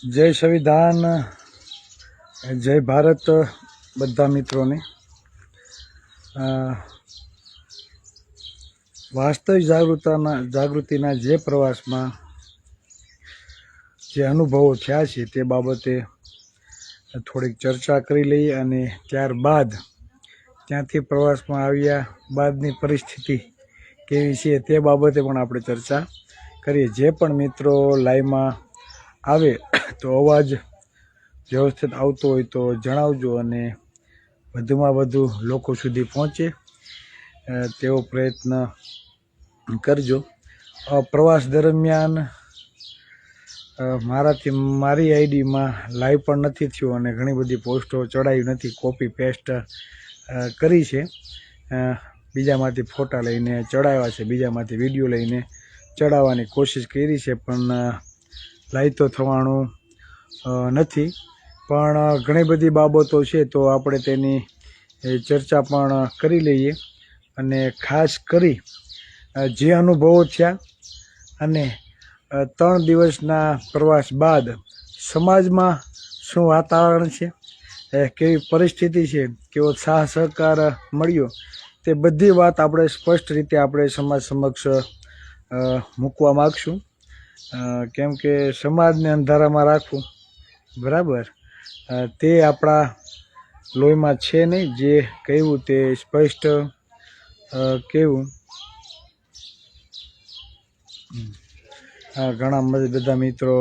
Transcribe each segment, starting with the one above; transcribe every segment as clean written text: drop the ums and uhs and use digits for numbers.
જય સંવિધાન, જય ભારત બધા મિત્રોને. વાસ્તવિક જાગૃતિના જે પ્રવાસમાં જે અનુભવો થયા છે તે બાબતે થોડીક ચર્ચા કરી લઈએ અને ત્યારબાદ ત્યાંથી પ્રવાસમાં આવ્યા બાદની પરિસ્થિતિ કેવી છે તે બાબતે પણ આપણે ચર્ચા કરીએ. જે પણ મિત્રો લાઈવમાં આવે તો અવાજ વ્યવસ્થિત આવતો હોય તો જણાવજો અને વધુમાં વધુ લોકો સુધી પહોંચે તેવો પ્રયત્ન કરજો. પ્રવાસ દરમિયાન મારી આઈડીમાં લાઈવ પણ નથી થયું અને ઘણી બધી પોસ્ટો ચડાવી નથી, કોપી પેસ્ટ કરી છે. બીજામાંથી ફોટા લઈને ચડાવ્યા છે, બીજામાંથી વિડીયો લઈને ચડાવવાની કોશિશ કરી છે, પણ લાઈવ તો થવાનું નથી. પણ ઘણી બધી બાબતો છે તો આપણે તેની ચર્ચા પણ કરી લઈએ અને ખાસ કરી જે અનુભવો થયા અને 3 દિવસના પ્રવાસ બાદ સમાજમાં શું વાતાવરણ છે, કેવી પરિસ્થિતિ છે, કેવો સાથ સહકાર મળ્યો, તે બધી વાત આપણે સ્પષ્ટ રીતે આપણે સમાજ સમક્ષ મૂકવા માગશું. કેમ કે સમાજને અંધારામાં રાખવું બરાબર તે આપણા લોહીમાં છે નહીં. જે કહેવું તે સ્પષ્ટ કહેવું. ઘણા બધા મિત્રો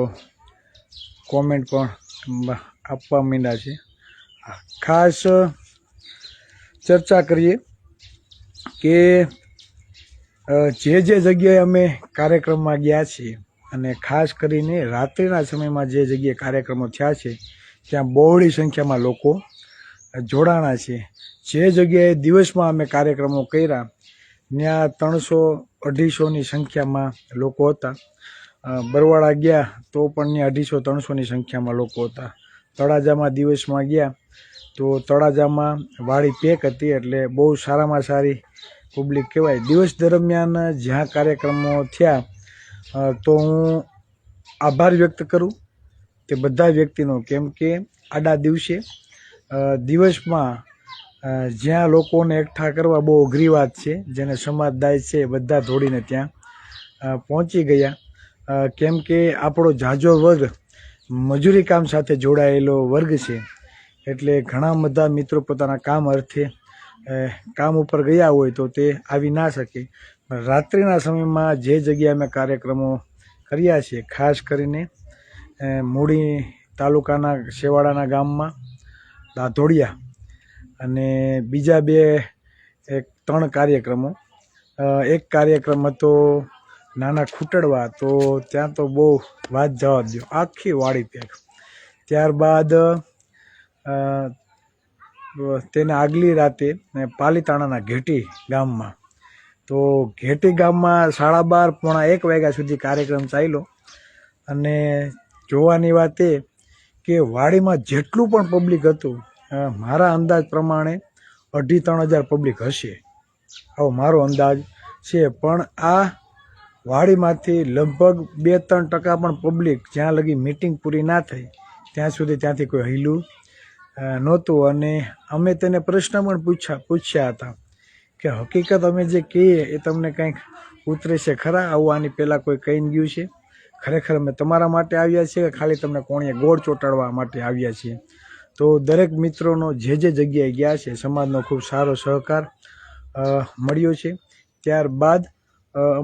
કોમેન્ટ પણ આપવા માંડ્યા છે. ખાસ ચર્ચા કરીએ કે જે જગ્યાએ અમે કાર્યક્રમમાં ગયા છીએ અને ખાસ કરીને રાત્રિના સમયમાં જે જગ્યાએ કાર્યક્રમો થયા છે ત્યાં બહોળી સંખ્યામાં લોકો જોડાણા છે. જે જગ્યાએ દિવસમાં અમે કાર્યક્રમો કર્યા ત્યાં 300-250ની સંખ્યામાં લોકો હતા. બરવાળા ગયા તો પણ ત્યાં 250-300ની સંખ્યામાં લોકો હતા. તળાજામાં દિવસમાં ગયા તો તળાજામાં વાડી પેક હતી, એટલે બહુ સારામાં સારી પબ્લિક કહેવાય. દિવસ દરમિયાન જ્યાં કાર્યક્રમો થયા તો હું આભાર વ્યક્ત કરું તે બધા વ્યક્તિનો. કેમ કે આડા દિવસે દિવસમાં જ્યાં લોકોને એકઠા કરવા બહુ અઘરી વાત છે, જેને સમાજદાય છે બધા દોડીને ત્યાં પહોંચી ગયા. કેમ કે આપણો ઝાઝો વર્ગ મજૂરી કામ સાથે જોડાયેલો વર્ગ છે, એટલે ઘણા બધા મિત્રો પોતાના કામ અર્થે કામ ઉપર ગયા હોય તો તે આવી ના શકે. રાત્રિના સમયમાં જે જગ્યાએ અમે કાર્યક્રમો કર્યા છે, ખાસ કરીને મૂળી તાલુકાના શેવાડાના ગામમાં દાધોડિયા અને બીજા 2-3 કાર્યક્રમો. એક કાર્યક્રમ હતો નાના ખૂટડવા, તો ત્યાં તો બહુ વાત જવા દો, આખી વાડી પેક. ત્યારબાદ તેના આગલી રાતે પાલીતાણાના ઘેટી ગામમાં, તો ઘેટી ગામમાં 12:30-1 વાગ્યા સુધી કાર્યક્રમ ચાલ્યો. અને જોવાની વાત એ કે વાડીમાં જેટલું પણ પબ્લિક હતું, મારા અંદાજ પ્રમાણે 2,500-3 હજાર પબ્લિક હશે, આવો મારો અંદાજ છે. પણ આ વાડીમાંથી લગભગ 2-3% પણ પબ્લિક જ્યાં લગી મિટિંગ પૂરી ના થઈ ત્યાં સુધી ત્યાંથી કોઈ હિલું નહોતું. અને અમે તેને પ્રશ્ન પણ પૂછ્યા હતા કે હકીકત અમે જે કહીએ એ તમને કંઈક ઉતરે છે ખરા? આવું આની પહેલાં કોઈ કહીને ગયું છે? ખરેખર અમે તમારા માટે આવ્યા છીએ કે ખાલી તમને કોણીએ ગોળ ચોંટાડવા માટે આવ્યા છીએ? તો દરેક મિત્રોનો જે જગ્યાએ ગયા છે સમાજનો ખૂબ સારો સહકાર મળ્યો છે. ત્યારબાદ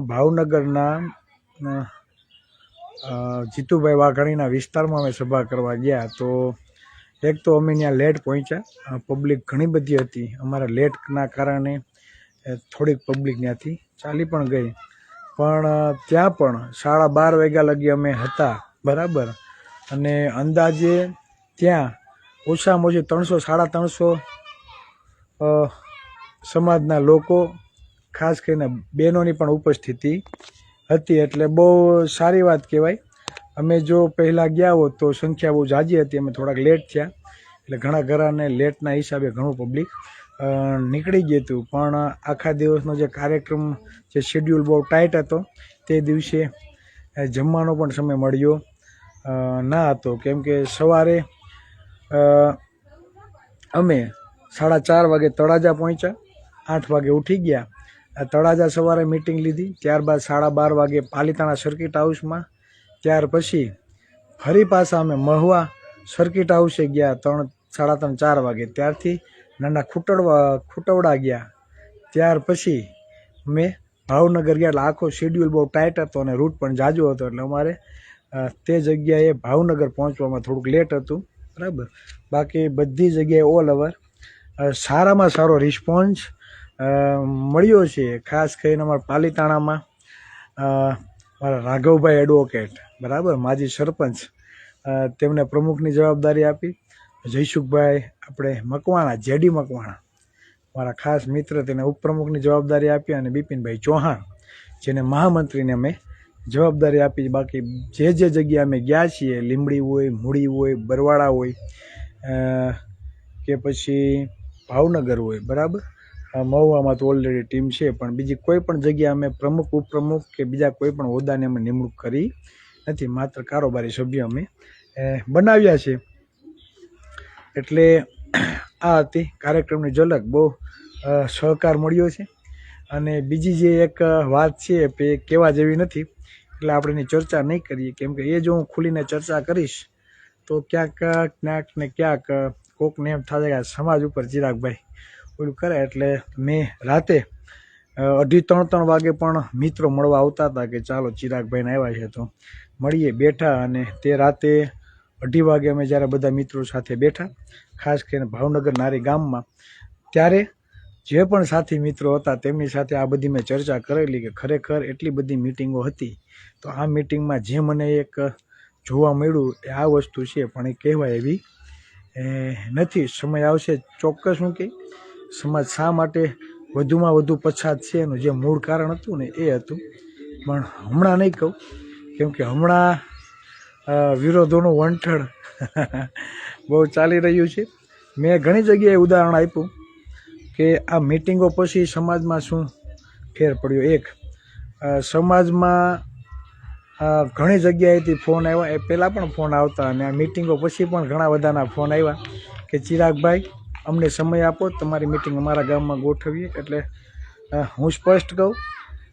ભાવનગરના જીતુભાઈ વાઘાણીના વિસ્તારમાં અમે સભા કરવા ગયા. તો એક તો અમે ત્યાં લેટ પહોંચ્યા, પબ્લિક ઘણી બધી હતી. અમારા લેટના કારણે થોડીક પબ્લિક ત્યાંથી ચાલી પણ ગઈ. પણ ત્યાં પણ 12:30 વાગ્યા લગી અમે હતા બરાબર. અને અંદાજે ત્યાં ઓછામાં ઓછી 300-350 સમાજના લોકો, ખાસ કરીને બહેનોની પણ ઉપસ્થિતિ હતી, એટલે બહુ સારી વાત કહેવાય. અમે જો પહેલાં ગયા હોત તો સંખ્યા બહુ ઝાઝી હતી, અમે થોડાક લેટ થયા, એટલે ઘણા ઘરાને લેટના હિસાબે ઘણું પબ્લિક નીકળી ગયું હતું. પણ આખા દિવસનો જે કાર્યક્રમ, જે શેડ્યુલ બહુ ટાઈટ હતો, તે દિવસે જમવાનો પણ સમય મળ્યો ના હતો, કેમ કે સવારે અમે 4:30 વાગે તળાજા પહોંચ્યા, 8 વાગે ઉઠી ગયા. તળાજા સવારે મિટિંગ લીધી, ત્યારબાદ 12:30 વાગે પાલીતાણા સર્કિટ હાઉસમાં, ત્યાર પછી ફરી પાછા અમે મહુવા સર્કિટ હાઉસે ગયા 3, 3:30, 4 વાગે. ત્યારથી નાના ખૂટવડા ગયા, ત્યાર પછી મેં ભાવનગર ગયા. એટલે આખો શેડ્યુલ બહુ ટાઈટ હતો અને રૂટ પણ જાજો હતો, એટલે અમારે તે જગ્યાએ ભાવનગર પહોંચવામાં થોડુંક લેટ હતું, બરાબર. બાકી બધી જગ્યાએ ઓલ ઓવર સારામાં સારો રિસ્પોન્સ મળ્યો છે. ખાસ કરીને અમારા પાલીતાણામાં મારા રાઘવભાઈ એડવોકેટ, બરાબર, માજી સરપંચ, તેમને પ્રમુખની જવાબદારી આપી. જયસુખભાઈ આપણે મકવાણા, જેડી મકવાણા, મારા ખાસ મિત્ર, તેને ઉપપ્રમુખની જવાબદારી આપી. અને બિપિનભાઈ ચૌહાણ, જેને મહામંત્રીને અમે જવાબદારી આપી. બાકી જે જગ્યાએ અમે ગયા છીએ, લીંબડી હોય, મૂળી હોય, બરવાળા હોય કે પછી ભાવનગર હોય, બરાબર, મહુવામાં તો ઓલરેડી ટીમ છે, પણ બીજી કોઈ પણ જગ્યાએ અમે પ્રમુખ, ઉપપ્રમુખ કે બીજા કોઈ પણ હોદ્દાને અમે નિમણૂક કરી નથી, માત્ર કારોબારી સભ્ય અમે બનાવ્યા છે. એટલે આ હતી કાર્યક્રમની ઝલક. બહુ સહકાર મળ્યો છે. અને બીજી જે એક વાત છે એ કહેવા જેવી નથી, એટલે આપણે એની ચર્ચા નહીં કરીએ, કેમ કે એ જો હું ખુલીને ચર્ચા કરીશ તો ક્યાંક ને ક્યાંક કોકને એમ થશે કે સમાજ ઉપર ચિરાગભાઈ ઓલું કરે. એટલે મેં રાતે 2:30-3 વાગે પણ મિત્રો મળવા આવતા હતા કે ચાલો ચિરાગભાઈને આવ્યા છે તો મળીએ, બેઠા. અને તે રાતે 2:30 વાગે અમે જ્યારે બધા મિત્રો સાથે બેઠા, ખાસ કરીને ભાવનગર નારી ગામમાં, ત્યારે જે પણ સાથી મિત્રો હતા તેમની સાથે આ બધી મેં ચર્ચા કરેલી કે ખરેખર એટલી બધી મિટિંગો હતી, તો આ મિટિંગમાં જે મને એક જોવા મળ્યું એ આ વસ્તુ છે, પણ એ કહેવાય એવી નથી. સમય આવશે ચોક્કસ. હું કે સમાજ શા માટે વધુમાં વધુ પછાત છે એનું જે મૂળ કારણ હતું ને એ હતું, પણ હમણાં નહીં કહું, કેમ કે હમણાં વિરોધોનું વંઠળ બહુ ચાલી રહ્યું છે. મેં ઘણી જગ્યાએ ઉદાહરણ આપ્યું કે આ મિટિંગો પછી સમાજમાં શું ફેર પડ્યો. એક, સમાજમાં ઘણી જગ્યાએથી ફોન આવ્યા, એ પહેલાં પણ ફોન આવતા, અને આ મિટિંગો પછી પણ ઘણા બધાના ફોન આવ્યા કે ચિરાગભાઈ અમને સમય આપો, તમારી મિટિંગ અમારા ગામમાં ગોઠવીએ. એટલે હું સ્પષ્ટ કહું,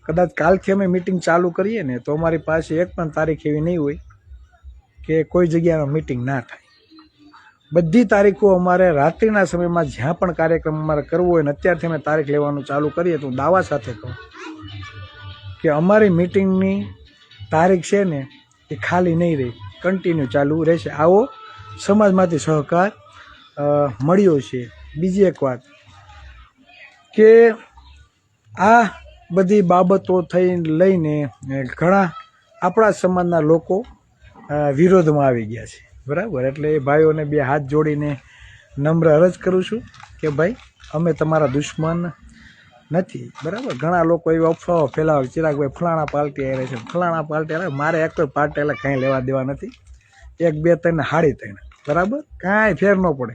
કદાચ કાલથી અમે મિટિંગ ચાલુ કરીએ ને તો અમારી પાસે એક પણ તારીખ એવી નહીં હોય કે કોઈ જગ્યામાં મિટિંગ ના થાય. બધી તારીખો અમારે રાત્રિના સમયમાં જ્યાં પણ કાર્યક્રમ અમારે કરવો હોય ને અત્યારથી અમે તારીખ લેવાનું ચાલુ કરીએ તો દાવા સાથે કહું કે અમારી મિટિંગની તારીખ છે ને એ ખાલી નહીં રહે, કન્ટિન્યુ ચાલુ રહેશે. આવો સમાજમાંથી સહકાર મળ્યો છે. બીજી એક વાત કે આ બધી બાબતો લઈને ઘણા આપણા સમાજના લોકો વિરોધમાં આવી ગયા છે, બરાબર. એટલે એ ભાઈઓને બે હાથ જોડીને નમ્ર અરજ કરું છું કે ભાઈ અમે તમારા દુશ્મન નથી, બરાબર. ઘણા લોકો એવી અફવાઓ ફેલાવે, ચિરાગભાઈ ફલાણા પાર્ટી આવે છે, ફલાણા પાર્ટી આવે. મારે એક કોઈ પાર્ટી એટલે કાંઈ લેવા દેવા નથી. 1, 2, 3 હાડી 3, બરાબર, કાંઈ ફેર ન પડે.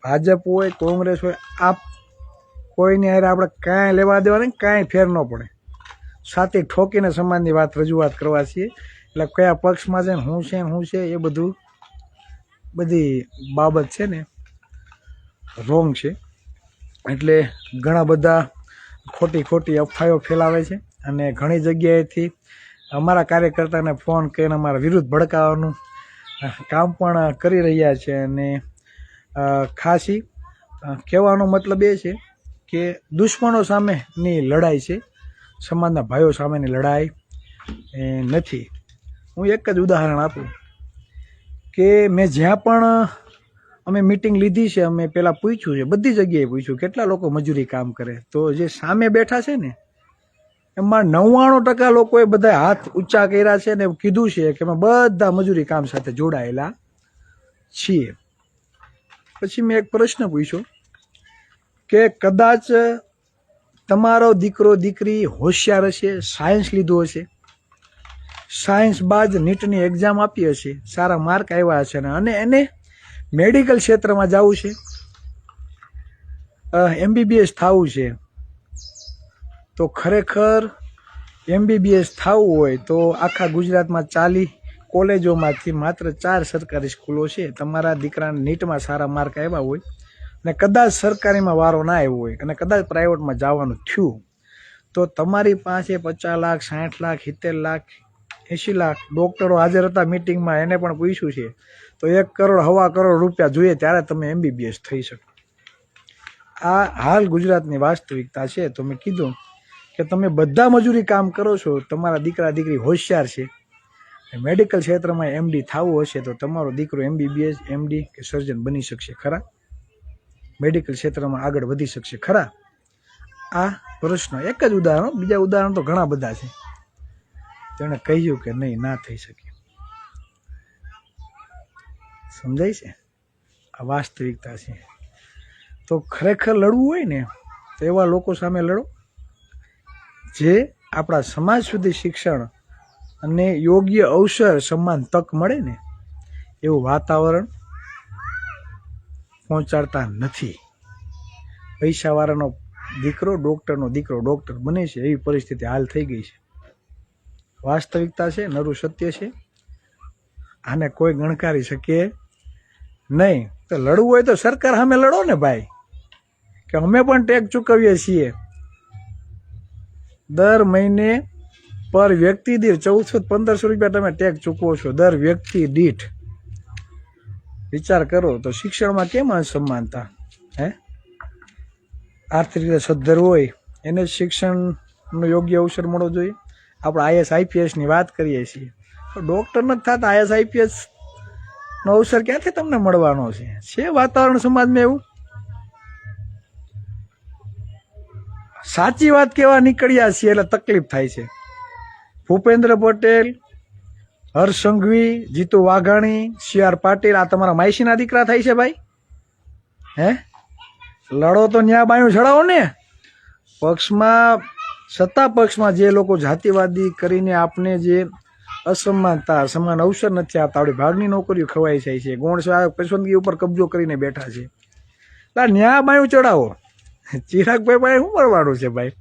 ભાજપ હોય, કોંગ્રેસ હોય, આપ કોઈની હારે આપણે કાંઈ લેવા દેવા નહીં, કાંઈ ફેર ન પડે. સાથે ઠોકીને સમાજની વાત રજૂઆત કરવા છીએ. એટલે કયા પક્ષમાં છે ને શું છે એ બધી બાબત છે ને રોંગ છે. એટલે ઘણા બધા ખોટી અફવાઓ ફેલાવે છે, અને ઘણી જગ્યાએથી અમારા કાર્યકર્તાને ફોન કરીને અમારા વિરુદ્ધ ભડકાવવાનું કામ પણ કરી રહ્યા છે. અને ખાસી કહેવાનો મતલબ એ છે કે દુશ્મનો સામેની લડાઈ છે, સમાજના ભાઈઓ સામેની લડાઈ નથી. હું એક જ ઉદાહરણ આપું કે મેં જ્યાં પણ અમે મિટિંગ લીધી છે, અમે પહેલાં પૂછ્યું છે, બધી જગ્યાએ પૂછ્યું કેટલા લોકો મજૂરી કામ કરે, તો જે સામે બેઠા છે ને એમાં 99% લોકોએ બધા હાથ ઊંચા કર્યા છે ને કીધું છે કે અમે બધા મજૂરી કામ સાથે જોડાયેલા છીએ. પછી મેં એક પ્રશ્ન પૂછ્યો કે કદાચ તમારો દીકરો દીકરી હોશિયાર હશે, સાયન્સ લીધું હશે, સાયન્સ બાદ નીટની એક્ઝામ આપી હશે, સારા માર્ક આવ્યા હશે અને એને મેડિકલ ક્ષેત્રમાં જવું છે, MBBS થવું છે, તો ખરેખર MBBS થવું હોય તો આખા ગુજરાતમાં 40 કોલેજોમાંથી માત્ર 4 સરકારી સ્કૂલો છે. તમારા દીકરાને નીટમાં સારા માર્ક આવ્યા હોય અને કદાચ સરકારીમાં વારો ના આવ્યો હોય અને કદાચ પ્રાઇવેટમાં જવાનું થયું તો તમારી પાસે 50 લાખ 60 લાખ 70 લાખ 80 લાખ ડૉક્ટરો હાજર હતા મિટિંગમાં, એને પણ પૂછ્યું છે તો 1 કરોડ 1.25 કરોડ રૂપિયા જોઈએ ત્યારે તમે MBBS થઈ શકો. આ હાલ ગુજરાતની વાસ્તવિકતા છે. તો મેં કીધું કે તમે બધા મજૂરી કામ કરો છો, તમારા દીકરા દીકરી હોશિયાર છે, મેડિકલ ક્ષેત્રમાં MD થવું હશે તો તમારો દીકરો MBBS MD કે સર્જન બની શકશે ખરા? મેડિકલ ક્ષેત્રમાં આગળ વધી શકશે ખરા? આ પ્રશ્ન એક જ ઉદાહરણ, બીજા ઉદાહરણ તો ઘણા બધા છે. તેણે કહ્યું કે નહીં, ના થઈ શકે. સમજાય છે? આ વાસ્તવિકતા છે. તો ખરેખર લડવું હોય ને તો એવા લોકો સામે લડો જે આપણા સમાજ સુધી શિક્ષણ અને યોગ્ય અવસર સમાન તક મળે ને એવું વાતાવરણ પહોંચાડતા નથી. પૈસાવાળાનો દીકરો ડૉક્ટર બને છે એવી પરિસ્થિતિ હાલ થઈ ગઈ છે. વાસ્તવિકતા છે, નરું સત્ય છે. આને કોઈ ગણકારી શકે નહીં. તો લડવું હોય તો સરકાર સામે લડો ને ભાઈ, કે અમે પણ ટેક્સ ચૂકવીએ છીએ. દર મહિને પર વ્યક્તિ દીઠ 1400-1500 રૂપિયા તમે ટેક્સ ચૂકવો છો દર વ્યક્તિ દીઠ. વિચાર કરો તો શિક્ષણમાં કેમ અસમાનતા? આર્થિક રીતે સદ્ધર હોય એને શિક્ષણનો યોગ્ય અવસર મળવો જોઈએ. આપણે IAS IPS ની વાત કરીએ છીએ તો ડૉક્ટર નથી થતા, IAS IPS નો અવસર ક્યાંથી તમને મળવાનો છે? વાતાવરણ સમાજમાં એવું. સાચી વાત કેવા નીકળ્યા છીએ એટલે તકલીફ થાય છે. ભૂપેન્દ્ર પટેલ, હર્ષ સંઘવી, જીતુ વાઘાણી, CR પાટીલ, આ તમારા માયસીના દીકરા થાય છે ભાઈ. લડો તો ન્યા બાયું ચડાવો ને. પક્ષમાં, સત્તા પક્ષમાં જે લોકો જાતિવાદી કરીને આપને જે અસમાનતા, સમાન અવસર નથી આપતા, આપણી ભાગની નોકરીઓ ખવાઈ જાય છે, ગૌણ પસંદગી ઉપર કબજો કરીને બેઠા છે, ન્યા બાયું ચડાવો. ચિરાગભાઈ પાસે શું મળવાનું છે ભાઈ?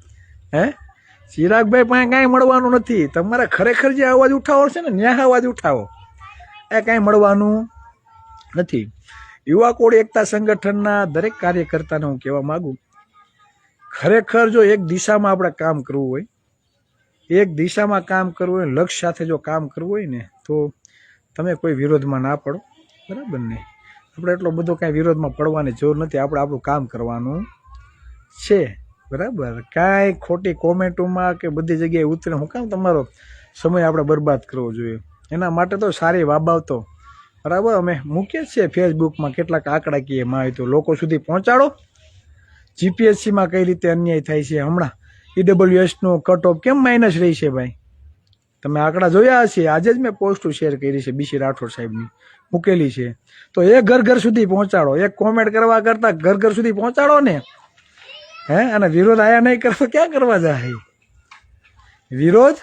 ચિરાગભાઈ પાસે કાંઈ મળવાનું નથી. તમારે ખરેખર જે અવાજ ઉઠાવો છે ને ન્યા અવાજ ઉઠાવો, એ કાંઈ મળવાનું નથી. યુવા કોળી એકતા સંગઠનના દરેક કાર્યકર્તાને હું કહેવા માગું, ખરેખર જો એક દિશામાં આપણે કામ કરવું હોય, લક્ષ્ય સાથે જો કામ કરવું હોય ને તો તમે કોઈ વિરોધમાં ના પડો, બરાબર ને? આપણે એટલો બધો કાંઈ વિરોધમાં પડવાની જરૂર નથી. આપણે આપણું કામ કરવાનું છે, બરાબર? કાંઈ ખોટી કોમેન્ટોમાં કે બધી જગ્યાએ ઉતરે હું કામ તમારો સમય આપણે બરબાદ કરવો જોઈએ? એના માટે તો સારી બાબતો, બરાબર, અમે મૂકીએ છીએ ફેસબુકમાં કેટલાક આંકડાકીય માહિતી લોકો સુધી પહોંચાડો. GPSCમાં કઈ રીતે અન્યાય થાય છે, હમણાં EWSનું કટ ઓફ કેમ માઇનસ રહી છે ભાઈ? તમે આંકડા જોયા હશે. આજે જ મેં પોસ્ટ શેર કરી છે, BC રાઠોડ સાહેબની મૂકેલી છે. તો એ ઘર સુધી પહોંચાડો. એક કોમેન્ટ કરવા કરતાં ઘર સુધી પહોંચાડો ને. અને વિરોધ આયા નહીં કરો ક્યાં કરવા જાય? વિરોધ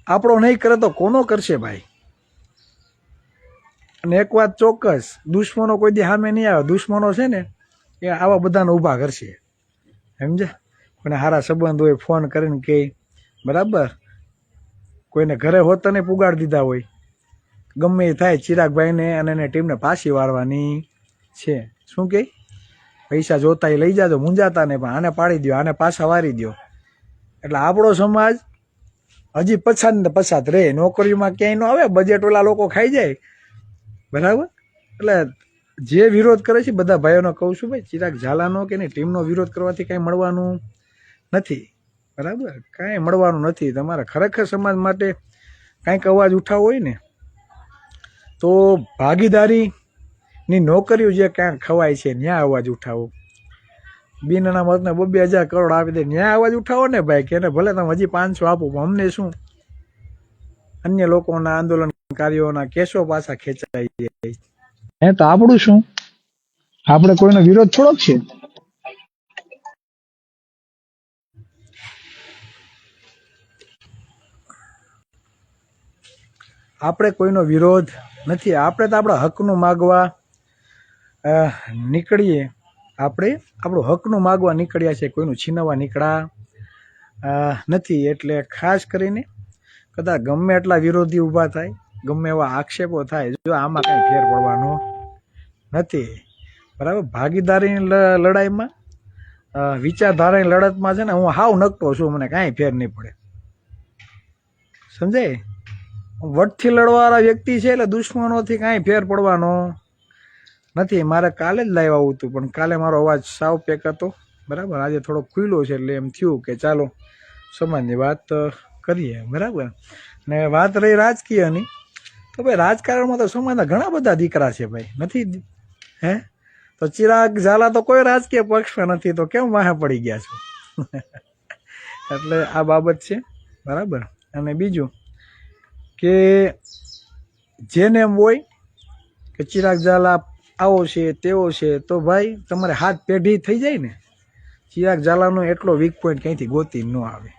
આપણો નહીં કરે તો કોનો કરશે ભાઈ? અને એક વાત ચોક્કસ, દુશ્મનો કોઈ દી સામે નહીં આવે. દુશ્મનો છે ને એ આવા બધાને ઊભા કરશે, સમજ્યા? કોઈને સારા સંબંધ હોય ફોન કરીને કે, બરાબર, કોઈને ઘરે હોતને પુગાડી દીધા હોય, ગમે એ થાય, ચિરાગભાઈને અને એને ટીમને પાછી વાળવાની છે. શું કે પૈસા જોતા એ લઈ જાજો, મૂંઝાતા ને, પણ આને પાડી દો, આને પાછા વારી દો. એટલે આપણો સમાજ હજી પછાત ને પછાત રહે. નોકરીમાં ક્યાંય ન આવે, બજેટ ઓલા લોકો ખાઈ જાય, બરાબર? એટલે જે વિરોધ કરે છે બધા ભાઈઓને કહું છું, ભાઈ ચિરાગ ઝાલાનો કે એની ટીમનો વિરોધ કરવાથી કાંઈ મળવાનું નથી, બરાબર? કાંઈ મળવાનું નથી. તમારે ખરેખર સમાજ માટે કાંઈક અવાજ ઉઠાવવો હોય ને તો ભાગીદારીની નોકરીઓ જે ક્યાંક ખવાય છે ત્યાં અવાજ ઉઠાવો. બિનના મતને 2,000 કરોડ આપી દે ત્યાં અવાજ ઉઠાવો ને ભાઈ, કે એને ભલે તમે હજી 500 આપો, પણ અમને શું? અન્ય લોકોના આંદોલનકારીઓના કેસો પાછા ખેંચાઈ જાય. તો આપણું શું? આપણે કોઈનો વિરોધ થોડોક છે. આપણે કોઈનો વિરોધ નથી. આપણે તો આપણા હકનું માગવા નીકળીએ. આપણે આપણું હકનું માગવા નીકળ્યા છે, કોઈનું છીનવવા નીકળ્યા નથી. એટલે ખાસ કરીને કદાચ ગમે એટલા વિરોધી ઊભા થાય, ગમે એવા આક્ષેપો થાય, જો આમાં કાંઈ ફેર પડવાનો નથી, બરાબર. ભાગીદારીની લડાઈમાં, વિચારધારાની લડતમાં છે ને હું હાવ નકટો છું, મને કાંઈ ફેર નહીં પડે, સમજાય. વટથી લડવાવાળા વ્યક્તિ છે એટલે દુશ્મનોથી કાંઈ ફેર પડવાનો નથી. મારે કાલે જ લાઈવ આવું હતું, પણ કાલે મારો અવાજ સાવ પેક હતો, બરાબર. આજે થોડો ખુલ્લો છે એટલે એમ થયું કે ચાલો સમાજની વાત કરીએ, બરાબર. ને વાત રહી રાજકીયની, તો ભાઈ રાજકારણમાં તો સમાજના ઘણા બધા દીકરા છે ભાઈ, નથી હે? તો ચિરાગ ઝાલા તો કોઈ રાજકીય પક્ષમાં નથી, તો કેમ વાહે પડી ગયા છો? એટલે આ બાબત છે, બરાબર. અને બીજું કે જેને એમ હોય કે ચિરાગ ઝાલા આવો છે તેવો છે, તો ભાઈ તમારે હાથ પેઢી થઈ જાય ને, ચિરાગ ઝાલાનો એટલો વીક પોઈન્ટ ક્યાંયથી ગોતી ન આવે.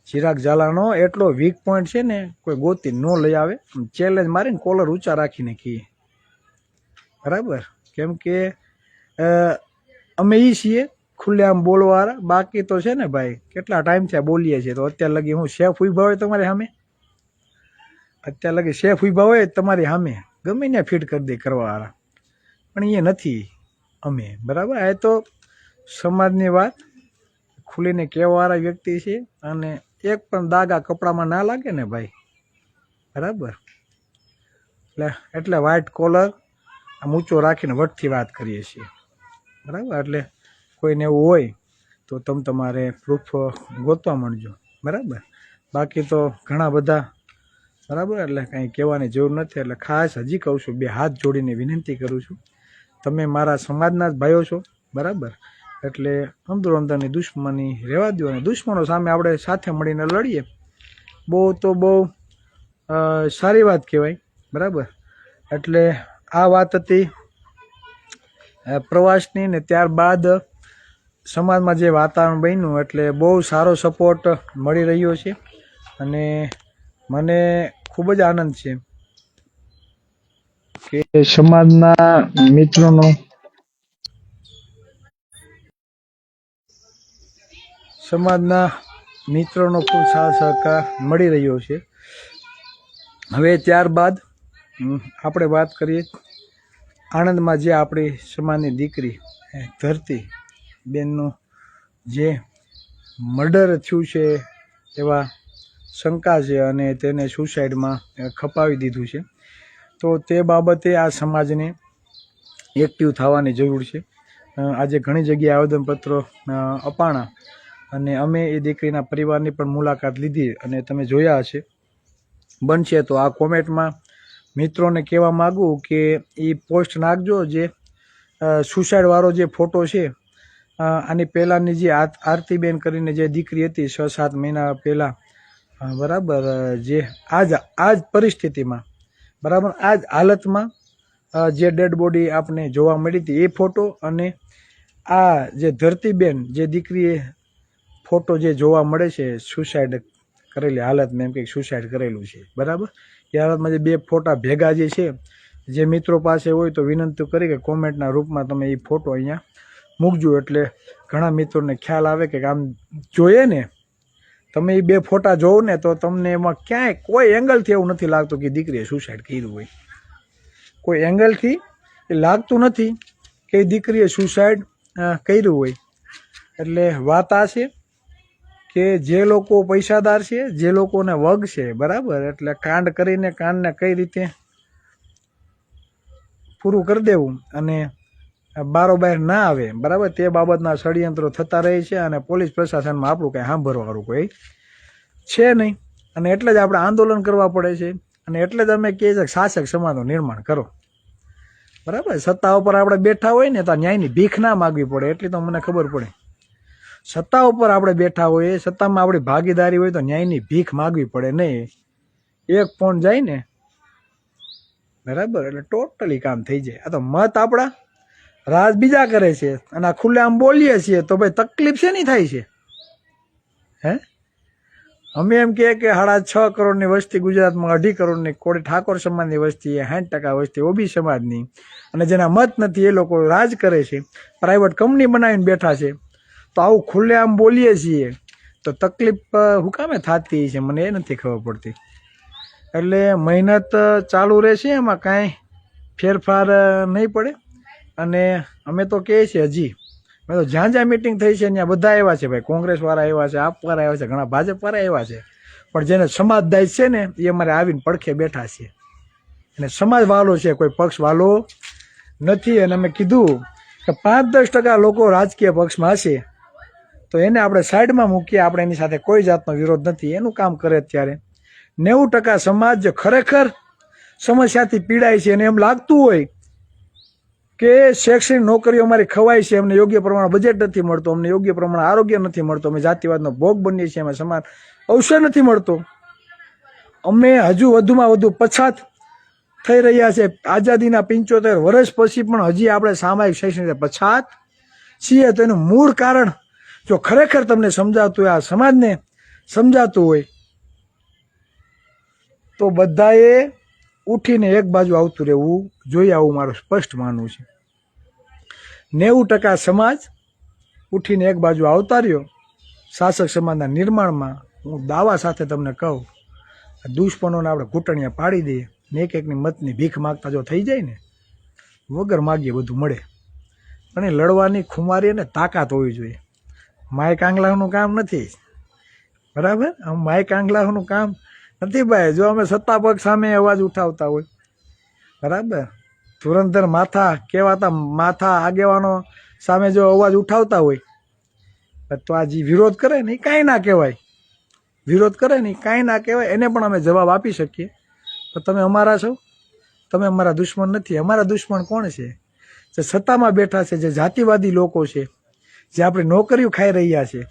ચિરાગ ઝાલાનો એટલો વીક પોઈન્ટ છે ને કોઈ ગોતી ન લઈ આવે. ચેલેન્જ મારીને કોલર ઊંચા રાખીને કહીએ, બરાબર. કેમ કે અમે એ છીએ ખુલ્લેઆમ બોલવાવાળા. બાકી તો છે ને ભાઈ કેટલા ટાઈમથી બોલીએ છીએ, તો અત્યાર લગી હું શેફ ઉભા હોય તમારી સામે, અત્યાર લગી શેફ ઉભા હોય તમારી સામે ગમે ને ફિટ કરી દે કરવાવાળા, પણ એ નથી અમે, બરાબર. આ તો સમાજની વાત ખુલીને કહેવાવાળા વ્યક્તિ છે, અને એક પણ દાગા કપડામાં ના લાગે ને ભાઈ, બરાબર. એટલે વ્હાઇટ કોલર આમ ઊંચો રાખીને વટથી વાત કરીએ છીએ, બરાબર. એટલે કોઈને એવું હોય તો તમે તમારે પ્રૂફ ગોતવા માંડજો, બરાબર. બાકી તો ઘણા બધા, બરાબર. એટલે કાંઈ કહેવાની જરૂર નથી. એટલે ખાસ હજી કહું છું, બે હાથ જોડીને વિનંતી કરું છું, તમે મારા સમાજના જ ભાઈઓ છો, બરાબર. એટલે અંદરોઅંદરની દુશ્મની રહેવા દો, અને દુશ્મનો સામે આપણે સાથે મળીને લડીએ, બહુ તો બહુ સારી વાત કહેવાય, બરાબર. એટલે આ વાત હતી પ્રવાસની. ને ત્યારબાદ સમાજમાં જે વાતાવરણ બન્યું, એટલે બહુ સારો સપોર્ટ મળી રહ્યો છે, અને મને ખૂબ જ આનંદ છે કે સમાજના મિત્રોનો ખૂબ સાથ સહકાર મળી રહ્યો છે. હવે ત્યારબાદ આપણે વાત કરીએ આણંદમાં જે આપણી સમાજની દીકરી ધરતી બેનનું જે મર્ડર થયું છે એવા શંકા છે, અને તેને સુસાઇડમાં ખપાવી દીધું છે. તો તે બાબતે આ સમાજને એક્ટિવ થવાની જરૂર છે. આજે ઘણી જગ્યાએ આવેદનપત્રો અપાણા, અને અમે એ દીકરીના પરિવારની પણ મુલાકાત લીધી, અને તમે જોયા હશે. બનશે તો આ કોમેન્ટમાં મિત્રોને કહેવા માગું કે એ પોસ્ટ નાખજો, જે સુસાઇડવાળો જે ફોટો છે. આની પહેલાંની જે આરતીબેન કરીને જે દીકરી હતી 6-7 મહિના પહેલાં, બરાબર, જે આ જ પરિસ્થિતિમાં, બરાબર, આ જ હાલતમાં જે ડેડ બોડી આપણે જોવા મળી હતી એ ફોટો, અને આ જે ધરતીબેન જે દીકરીએ ફોટો જે જોવા મળે છે સુસાઇડ કરેલી હાલતમાં, એમ કંઈક સુસાઇડ કરેલું છે, બરાબર. એ હાલતમાં જે બે ફોટા ભેગા જે છે, જે મિત્રો પાસે હોય તો વિનંતી કરી કે કોમેન્ટના રૂપમાં તમે એ ફોટો અહીંયા મૂકજો, એટલે ઘણા મિત્રોને ખ્યાલ આવે કે આમ જોઈએ ને, તમે એ બે ફોટા જોવો ને તો તમને એમાં ક્યાંય કોઈ એંગલથી એવું નથી લાગતું કે દીકરીએ સુસાઇડ કર્યું હોય. કોઈ એંગલથી એ લાગતું નથી કે દીકરીએ સુસાઇડ કર્યું હોય. એટલે વાત આ છે કે જે લોકો પૈસાદાર છે, જે લોકોને વગ છે, બરાબર, એટલે કાંડ કરીને કાંડને કઈ રીતે પૂરું કરી દેવું અને બારોબાર ના આવે, બરાબર, તે બાબતના ષડયંત્રો થતા રહે છે, અને પોલીસ પ્રશાસનમાં આપણું કંઈ સાંભળવાનું કોઈ છે નહીં. અને એટલે જ આપણે આંદોલન કરવા પડે છે, અને એટલે જ અમે કહીએ છીએ કે શાસક સમાજનું નિર્માણ કરો, બરાબર. સત્તા ઉપર આપણે બેઠા હોય ને તો ન્યાયની ભીખ ના માગવી પડે, એટલી તો મને ખબર પડે. સત્તા ઉપર આપણે બેઠા હોઈએ, સત્તામાં આપણી ભાગીદારી હોય તો ન્યાયની ભીખ માગવી પડે નહીં. એક ફોન જાય ને, બરાબર, એટલે ટોટલી કામ થઈ જાય. આ તો મત આપણા રાજ બીજા કરે છે, અને આ ખુલ્લે આમ બોલીએ છીએ તો ભાઈ તકલીફ છે નહીં થાય છે, હે? અમે એમ કહીએ કે 6.5 કરોડની વસ્તી ગુજરાતમાં, 2.5 કરોડની કોળી ઠાકોર સમાજની વસ્તી, 60% વસ્તી ઓબી સમાજની, અને જેના મત નથી એ લોકો રાજ કરે છે, પ્રાઇવેટ કંપની બનાવીને બેઠા છે. તો આવું ખુલ્લે આમ બોલીએ છીએ તો તકલીફ હું કામે થતી છે મને એ નથી ખબર પડતી. એટલે મહેનત ચાલુ રહેશે, એમાં કાંઈ ફેરફાર નહીં પડે. અને અમે તો કહીએ છીએ હજી મેં તો જ્યાં જ્યાં મિટિંગ થઈ છે ત્યાં બધા આવ્યા છે ભાઈ, કોંગ્રેસવાળા આવ્યા છે, આપવાળા આવ્યા છે, ઘણા ભાજપવાળા આવ્યા છે, પણ જેને સમાજદાય છે ને એ અમારે આવીને પડખે બેઠા છે. અને સમાજ વાલો છે, કોઈ પક્ષ વાલો નથી. અને અમે કીધું કે 5-10% લોકો રાજકીય પક્ષમાં હશે તો એને આપણે સાઈડમાં મૂકીએ, આપણે એની સાથે કોઈ જાતનો વિરોધ નથી, એનું કામ કરે. અત્યારે 90% સમાજ જે ખરેખર સમસ્યાથી પીડાય છે અને એમ લાગતું હોય કે શૈક્ષણિક નોકરીઓ અમારી ખવાય છે, અમને યોગ્ય પ્રમાણે બજેટ નથી મળતું, અમને યોગ્ય પ્રમાણે આરોગ્ય નથી મળતું, અમે જાતિવાદનો ભોગ બનીએ છીએ, અમે સમાન અવસર નથી મળતો, અમે હજુ વધુમાં વધુ પછાત થઈ રહ્યા છે. આઝાદીના 75 વર્ષ પછી પણ હજી આપણે સામાયિક શૈક્ષણિક પછાત છીએ. તો એનું મૂળ કારણ જો ખરેખર તમને સમજાતું હોય, આ સમાજને સમજાતું હોય, તો બધાએ ઉઠીને એક બાજુ આવતું રહેવું જોઈએ, આવું મારું સ્પષ્ટ માનવું છે. 90% સમાજ ઉઠીને એક બાજુ આવતા રહ્યો શાસક સમાજના નિર્માણમાં. હું દાવા સાથે તમને કહું, દુશ્મનોને આપણે ઘૂંટણિયા પાડી દઈએ ને એક એકની મતની ભીખ માગતા જો થઈ જાય ને, વગર માગીએ બધું મળે. પણ એ લડવાની ખુમારી અને તાકાત હોવી જોઈએ. માઇક આંગલાનું કામ નથી, બરાબર? આમ માઇક આંગલાનું કામ નથી ભાઈ. જો અમે સત્તા પક્ષ સામે અવાજ ઉઠાવતા હોય, બરાબર, ધુરંધર માથા કહેવાતા માથા આગેવાનો સામે જો અવાજ ઉઠાવતા હોય તો આ જે વિરોધ કરે ને એ કાંઈ ના કહેવાય, વિરોધ કરે ને એ કાંઈ ના કહેવાય, એને પણ અમે જવાબ આપી શકીએ. તો તમે અમારા છો, તમે અમારા દુશ્મન નથી. અમારા દુશ્મન કોણ છે? જે સત્તામાં બેઠા છે, જે જાતિવાદી લોકો છે, જે આપણી નોકરીઓ ખાઈ રહ્યા છે,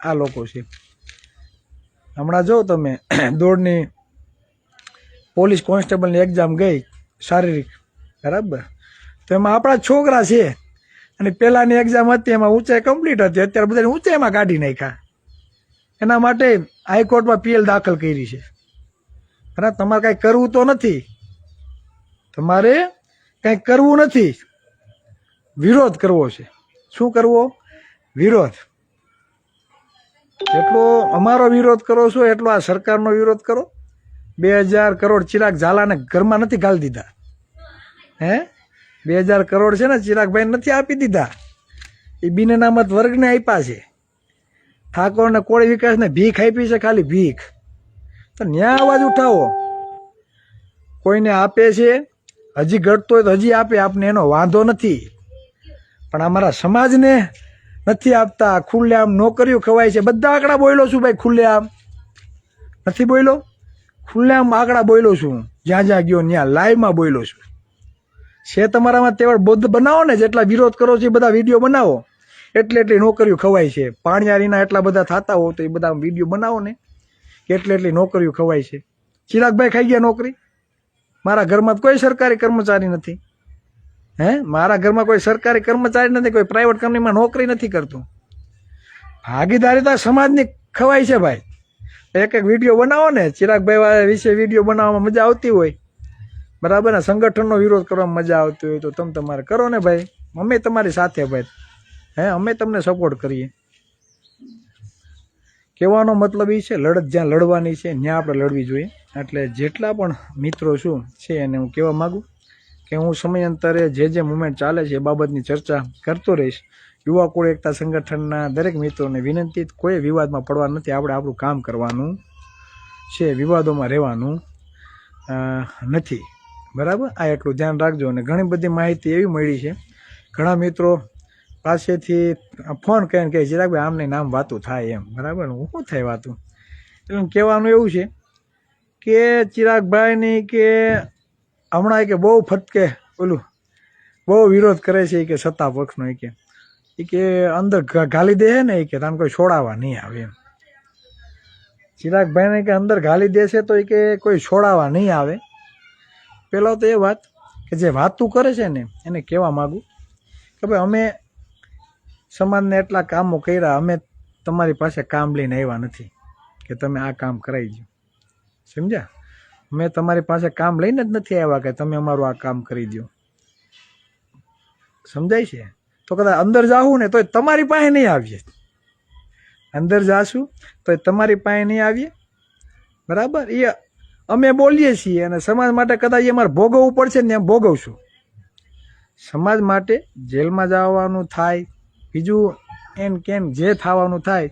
આ લોકો છે. હમણાં જો તમે દોડની પોલીસ કોન્સ્ટેબલની એક્ઝામ ગઈ શારીરિક, બરાબર, તો એમાં આપણા છોકરા છે. અને પહેલાંની એક્ઝામ હતી એમાં ઊંચાઈ કમ્પ્લીટ હતી, અત્યારે બધાને ઊંચાઈમાં કાઢી નાખ્યા. એના માટે હાઈકોર્ટમાં પીએલ દાખલ કરી છે. બરાબર, તમારે કાંઈ કરવું તો નથી, તમારે કાંઈ કરવું નથી, વિરોધ કરવો છે. શું કરવો? વિરોધ. જેટલો અમારો વિરોધ કરો છો એટલો આ સરકારનો વિરોધ કરો. 2000 કરોડ ચિરાગ ઝાલાને ઘરમાં નથી ઘાલી દીધા, હે? 2000 કરોડ છે ને ચિરાગભાઈ નથી આપી દીધા, એ બિન અનામત વર્ગને આપ્યા છે. ઠાકોર ને કોળી વિકાસને ભીખ આપી છે, ખાલી ભીખ. તો ન્યા અવાજ ઉઠાવો. કોઈને આપે છે, હજી ઘટતો હોય તો હજી આપે, આપને એનો વાંધો નથી. પણ અમારા સમાજને નથી આપતા. ખુલ્લેઆમ નોકરીઓ ખવાય છે. બધા આંકડા બોલ્યો છું ભાઈ, ખુલ્લેઆમ નથી બોલ્યો, ખુલ્લેઆમ આંકડા બોલ્યો છું. જ્યાં જ્યાં ગયો ત્યાં લાઈવમાં બોલ્યો છું. છે તમારામાં તેવડ બૌદ્ધ બનાવો ને, જેટલા વિરોધ કરો છો એ બધા વિડીયો બનાવો. એટલી નોકરીઓ ખવાય છે. પાણીયારીના એટલા બધા થતા હો તો એ બધા વિડીયો બનાવો ને, એટલી નોકરીઓ ખવાય છે. ચિરાગભાઈ ખાઈ ગયા નોકરી? મારા ઘરમાં કોઈ સરકારી કર્મચારી નથી, હે? મારા ઘરમાં કોઈ સરકારી કર્મચારી નથી, કોઈ પ્રાઇવેટ કંપનીમાં નોકરી નથી કરતું. ભાગીદારી તો સમાજની ખવાય છે ભાઈ. એક એક વિડીયો બનાવો ને, ચિરાગભાઈ વિશે વિડીયો બનાવવામાં મજા આવતી હોય, બરાબર ને, સંગઠનનો વિરોધ કરવામાં મજા આવતી હોય તો તમે તમારે કરો ને ભાઈ. અમે તમારી સાથે ભાઈ, હે, અમે તમને સપોર્ટ કરીએ. કહેવાનો મતલબ એ છે, લડત જ્યાં લડવાની છે ત્યાં આપણે લડવી જોઈએ. એટલે જેટલા પણ મિત્રો શું છે એને હું કહેવા માગું કે હું સમયાંતરે જે મુવમેન્ટ ચાલે છે એ બાબતની ચર્ચા કરતો રહીશ. યુવા કુળ એકતા સંગઠનના દરેક મિત્રોને વિનંતી, કોઈ વિવાદમાં પડવા નથી. આપણે આપણું કામ કરવાનું છે, વિવાદોમાં રહેવાનું નથી, બરાબર? આ એટલું ધ્યાન રાખજો. અને ઘણી બધી માહિતી એવી મળી છે, ઘણા મિત્રો પાસેથી ફોન કરીને કહે ચિરાગભાઈ આમને નામ વાતું થાય એમ, બરાબર? હું શું થાય વાતું? એટલે કહેવાનું એવું છે કે ચિરાગભાઈની કે હમણાં કે બહુ ફટકે ઓલું બહુ વિરોધ કરે છે કે સત્તા પક્ષનો, કે અંદર ઘાલી દે ને, કે તને કોઈ છોડાવવા નહીં આવે એમ. ચિરાગભાઈને કે અંદર ઘાલી દેશે તો કે કોઈ છોડાવવા નહીં આવે. પહેલાં તો એ વાત કે જે વાતું કરે છે ને એને કહેવા માગું કે ભાઈ અમે સમાજને એટલા કામો કર્યા, અમે તમારી પાસે કામ લઈને આવ્યા નથી કે તમે આ કામ કરાવી દો, સમજ્યા? અમે તમારી પાસે કામ લઈને જ નથી આવ્યા કે તમે અમારું આ કામ કરી દો, સમજાય છે? તો કદાચ અંદર જાવું ને તોય તમારી પાસે નહીં આવીએ, અંદર જાશું તોય તમારી પાસે નહીં આવીએ, બરાબર? એ અમે બોલીએ છીએ અને સમાજ માટે કદાચ અમારે ભોગવવું પડશે ને એમ ભોગવશું. સમાજ માટે જેલમાં જવાનું થાય, બીજું એન કેન જે થવાનું થાય,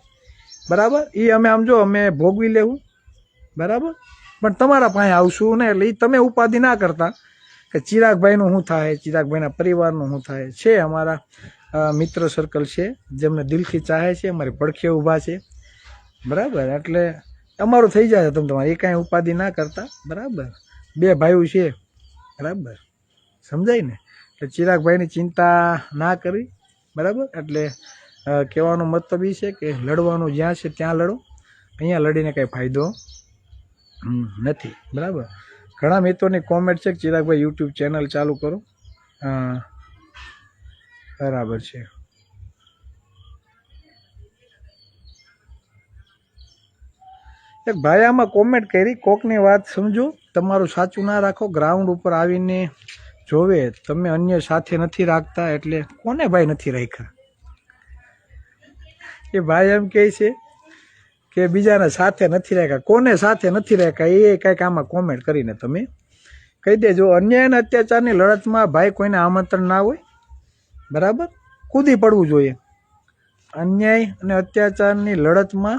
બરાબર, એ અમે આમ જો અમે ભોગવી લેવું, બરાબર. પણ તમારા પાસે આવશું ને એટલે એ તમે ઉપાધિ ના કરતા કે ચિરાગભાઈનું શું થાય, ચિરાગભાઈના પરિવારનું શું થાય. છે અમારા મિત્ર સર્કલ છે જેમને દિલથી ચાહે છે, અમારી પડખે ઊભા છે, બરાબર. એટલે અમારું થઈ જાય તમે તમારે એ કાંઈ ઉપાધિ ના કરતા, બરાબર. બે ભાઈઓ છે, બરાબર, સમજાય ને. એટલે ચિરાગભાઈની ચિંતા ના કરવી, બરાબર. એટલે કહેવાનો મતલબ એ છે કે લડવાનું જ્યાં છે ત્યાં લડો, અહીંયા લડીને કાંઈ ફાયદો નથી, બરાબર. ઘણા મિત્રોની કોમેન્ટ છે કે ચિરાગભાઈ યુટ્યુબ ચેનલ ચાલુ કરો. બરાબર છે. એક ભાઈ આમાં કોમેન્ટ કરી, કોકની વાત સમજો, તમારું સાચું ના રાખો, ગ્રાઉન્ડ ઉપર આવીને જોવે તમે અન્ય સાથે નથી રાખતા. એટલે કોને ભાઈ નથી રાખ્યા? એ ભાઈ એમ કહે છે કે બીજાને સાથે નથી રાખ્યા. કોને સાથે નથી રાખ્યા એ કંઈક આમાં કોમેન્ટ કરીને તમે કહી દેજો. અન્યાય અને અત્યાચારની લડતમાં ભાઈ કોઈને આમંત્રણ ના હોય, બરાબર, કૂદી પડવું જોઈએ. અન્યાય અને અત્યાચારની લડતમાં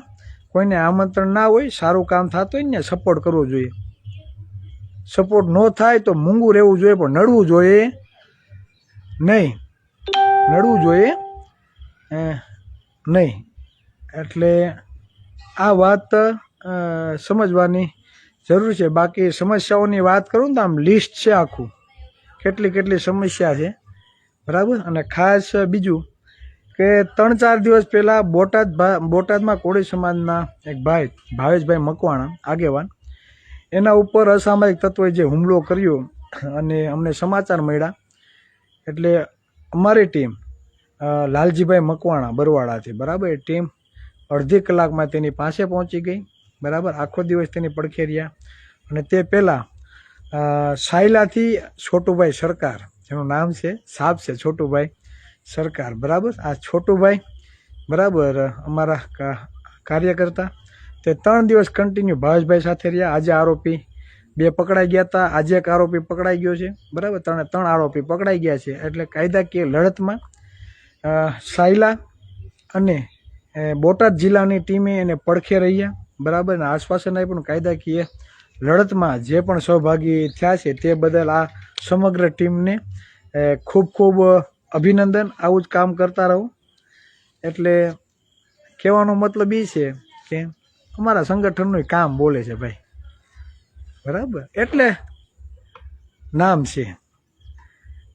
કોઈને આમંત્રણ ના હોય, સારું કામ થતું હોય ને સપોર્ટ કરવો જોઈએ. સપોર્ટ ન થાય તો મૂંગું રહેવું જોઈએ, પણ નડવું જોઈએ નહીં, નડવું જોઈએ નહીં. એટલે આ વાત સમજવાની જરૂર છે. બાકી સમસ્યાઓની વાત કરું ને તો આમ લિસ્ટ છે આખું, કેટલી સમસ્યા છે, બરાબર. અને ખાસ બીજું કે 3-4 દિવસ પહેલાં બોટાદમાં કોળી સમાજના એક ભાઈ ભાવેશભાઈ મકવાણા આગેવાન, એના ઉપર અસામાજિક તત્વોએ જે હુમલો કર્યો અને અમને સમાચાર મળ્યા. એટલે અમારી ટીમ લાલજીભાઈ મકવાણા બરવાડાથી, બરાબર, એ ટીમ અડધી કલાકમાં તેની પાસે પહોંચી ગઈ, બરાબર. આખો દિવસ તેની પડખે રહ્યા. અને તે પહેલાં સાયલાથી છોટુભાઈ સરકાર, જેનું નામ છે સાપ છે છોટુભાઈ સરકાર, બરાબર. આ છોટુભાઈ, બરાબર, અમારા કાર્યકર્તા, તે 3 દિવસ કન્ટિન્યુ ભાવેશભાઈ સાથે રહ્યા. આજે આરોપી 2 પકડાઈ ગયા હતા, આજે એક આરોપી પકડાઈ ગયો છે, બરાબર. 3 આરોપી પકડાઈ ગયા છે. એટલે કાયદાકીય લડતમાં સાયલા અને બોટાદ જિલ્લાની ટીમે એને પડખે રહ્યા, બરાબર. અને આશ્વાસન આપ્યું. કાયદાકીય લડતમાં જે પણ સહભાગી થયા છે તે બદલ આ સમગ્ર ટીમને ખૂબ અભિનંદન. આવું જ કામ કરતા રહો. એટલે કહેવાનો મતલબ એ છે કે અમારા સંગઠનનું કામ બોલે છે ભાઈ, બરાબર. એટલે નામ છે.